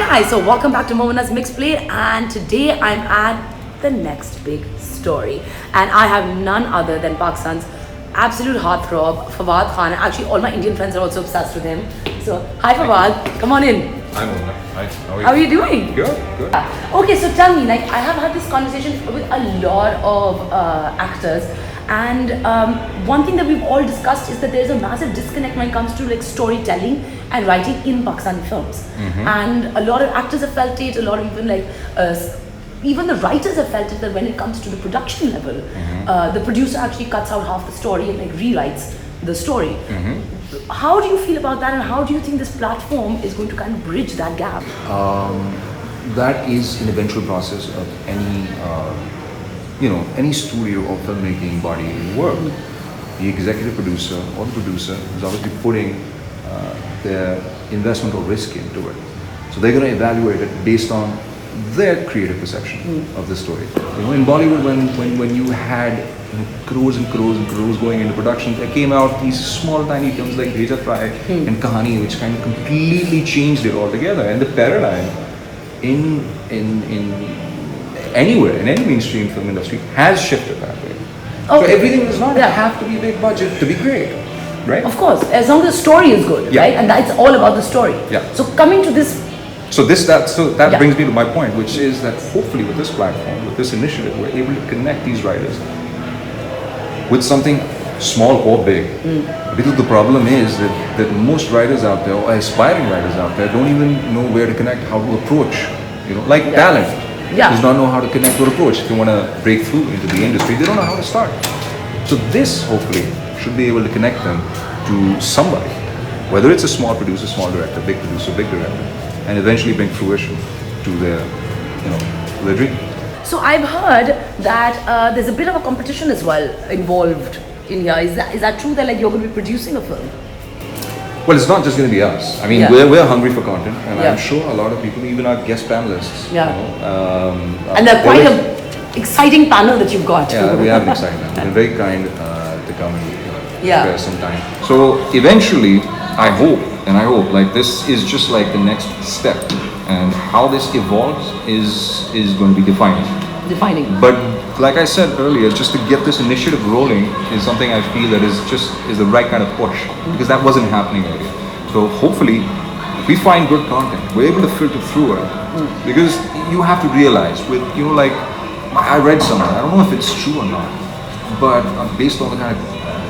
guys, so welcome back to Momina's Mixed Plate, and today I'm at the next big story, and I have none other than Pakistan's absolute heartthrob, Fawad Khan. Actually, all my Indian friends are also obsessed with him. So, hi Fawad, come on in. Hi Momina. Hi. How are you doing? Good. Okay, so tell me, like, I have had this conversation with a lot of actors, and one thing that we've all discussed is that there's a massive disconnect when it comes to like storytelling and writing in Pakistani films. And a lot of actors have felt it, a lot of even the writers have felt it, that when it comes to the production level, the producer actually cuts out half the story and like rewrites the story. How do you feel about that, and how do you think this platform is going to kind of bridge that gap? That is an eventual process of any studio or filmmaking body of work. The executive producer or the producer is obviously putting their investment or risk into it. So they're going to evaluate it based on their creative perception of the story. In Bollywood, when you had crores and crores going into production, there came out these small tiny films like Raza and Kahani, which kind of completely changed it altogether. And the paradigm in anywhere, in any mainstream film industry, has shifted that way. So everything does not have to be big budget to be great, right? Of course, as long as the story is good, right? And that's all about the story. So coming to this. So that brings me to my point, which is that hopefully with this platform, with this initiative, we're able to connect these writers with something small or big. Because the problem is that most writers out there, or aspiring writers out there, don't even know where to connect, how to approach. Like talent does not know how to connect or approach. If you want to break through into the industry, they don't know how to start. So this hopefully should be able to connect them to somebody, whether it's a small producer, small director, big producer, big director, and eventually bring fruition to their dream. So I've heard that there's a bit of a competition as well involved in here. Is that true, that like you're going to be producing a film? Well, it's not just going to be us. I mean, we're hungry for content, and I'm sure a lot of people, even our guest panelists. And they're quite an exciting panel that you've got. Yeah, we have an exciting panel. They're very kind to come and spare some time. So eventually, I hope like this is just like the next step, and how this evolves is going to be defining. But like I said earlier, just to get this initiative rolling is something I feel that is the right kind of push, because that wasn't happening earlier. So hopefully, if we find good content, we're able to filter through it, because you have to realize with like I read somewhere, I don't know if it's true or not, but based on the kind of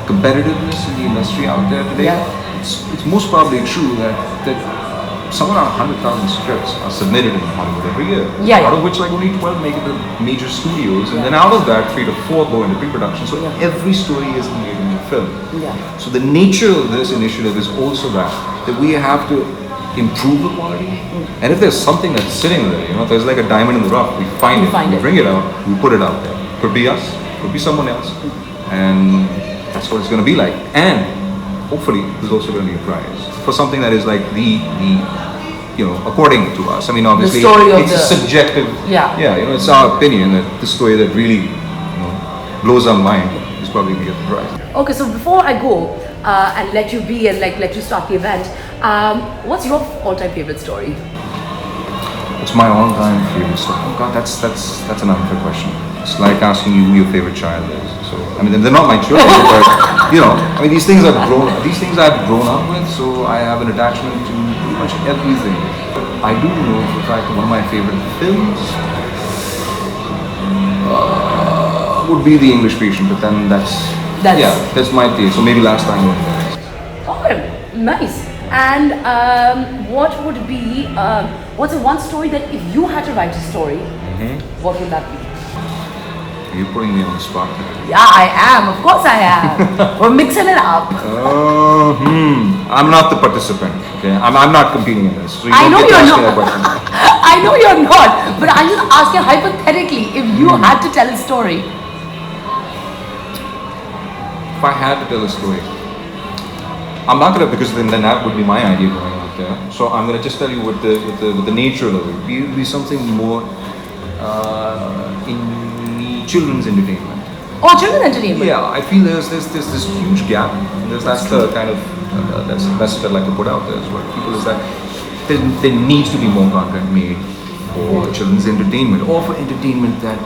competitiveness in the industry out there today, it's most probably true that somewhere around 100,000 scripts are submitted in Hollywood every year. Out of which like only 12 make it to major studios, and then out of that 3 to 4 go into pre-production. So every story is made in a film. So the nature of this initiative is also that we have to improve the quality. And if there's something that's sitting there, if there's like a diamond in the rough, we find it, we bring it out, we put it out there. Could be us, could be someone else, and that's what it's going to be like. And hopefully there's also going to be a prize for something that is like the according to us. I mean, obviously it's subjective. It's our opinion that the story that really blows our mind is probably going to get the prize. Okay, so before I go and let you be and let you start the event, what's your all-time favorite story? What's my all-time favorite story? Oh God, that's an unfair question. It's like asking you who your favorite child is. So I mean, they're not my children, but I mean, these things I've grown up with, so I have an attachment to pretty much everything. I do know for a fact that one of my favorite films would be The English Patient, but then that's my take. So maybe Last Time. Okay, nice. And what would be what's the one story that if you had to write a story, what would that be? Are you putting me on the spot? Yeah, I am. Of course I am. We're mixing it up. I'm not the participant. Okay, I'm not competing in this. So I know you're not. I know you're not. But I'm just asking hypothetically, if you had to tell a story. If I had to tell a story, I'm not gonna, because then that would be my idea going out there. So I'm gonna just tell you with the nature of it. It would be something more in the children's entertainment. Oh, children's entertainment. Yeah, I feel there's this huge gap. That's the kind of that's the message I'd like to put out there as well. People is that there needs to be more content made for children's entertainment or for entertainment that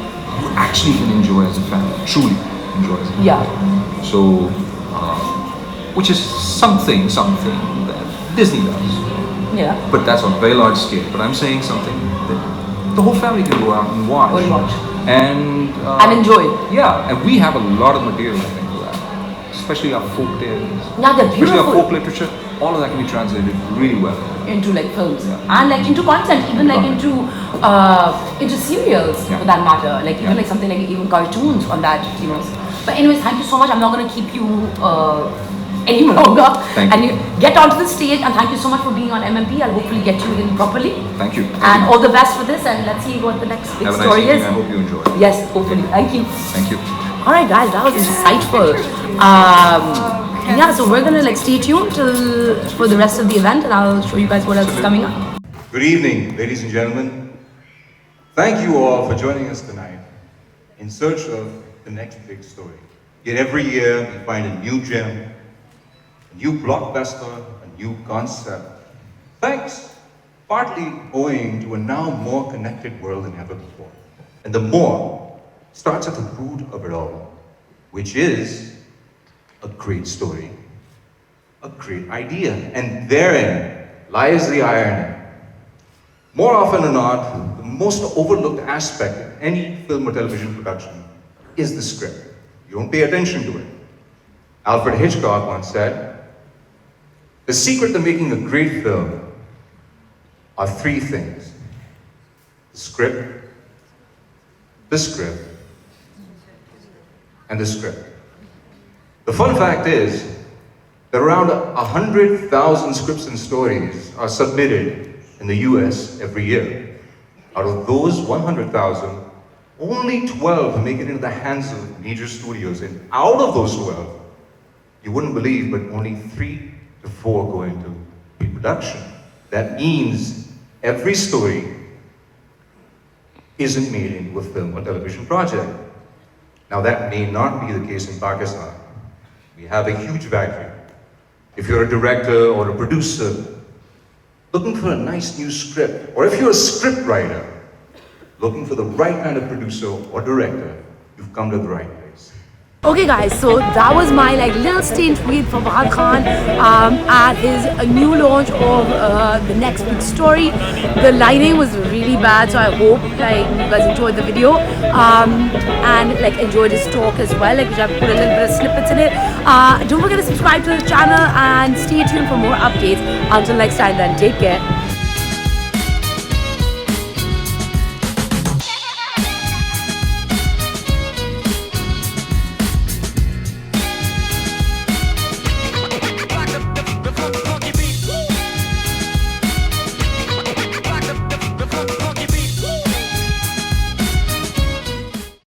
you actually can enjoy as a family, truly enjoy as a family. Yeah. So, which is something that Disney does. Yeah. But that's on a very large scale. But I'm saying something that the whole family can go out and watch. And enjoy. Yeah, and we have a lot of material, I think, for that. Especially our folk tales. Yeah, they're beautiful. Especially our folk literature. All of that can be translated really well into like films and like into content, even like into serials for that matter. Like even like something like even cartoons on that, you know. But anyways, thank you so much. I'm not gonna keep you any longer. Thank and you. Get onto the stage, and thank you so much for being on MMP. I'll hopefully get you in properly. Thank you. And all the best for this, and let's see what the next big story is. I hope you enjoy. Yes, hopefully. Thank you. Thank you. All right, guys, that was insightful. Yeah, so we're gonna like stay tuned for the rest of the event, and I'll show you guys what else is coming up. Good evening, ladies and gentlemen. Thank you all for joining us tonight in search of the next big story. Yet every year we find a new gem, a new blockbuster, a new concept. Thanks partly owing to a now more connected world than ever before. And the more starts at the root of it all, which is a great story, a great idea. And therein lies the irony. More often than not, the most overlooked aspect of any film or television production is the script. You don't pay attention to it. Alfred Hitchcock once said, "The secret to making a great film are three things: the script, and the script." The fun fact is that around 100,000 scripts and stories are submitted in the US every year. Out of those 100,000, only 12 make it into the hands of major studios, and out of those 12, you wouldn't believe, but only 3 to 4 go into pre-production. That means every story isn't made into a film or television project. Now that may not be the case in Pakistan. We have a huge vacuum. If you're a director or a producer looking for a nice new script, or if you're a script writer looking for the right kind of producer or director, you've come to the right place. Okay guys, so that was my like little stint with Fawad Khan at his new launch of the next big story. The lighting was really bad, so I hope like you guys enjoyed the video and like enjoyed his talk as well. Like I've put a little bit of snippets in it. Don't forget to subscribe to the channel and stay tuned for more updates. Until next time then, take care.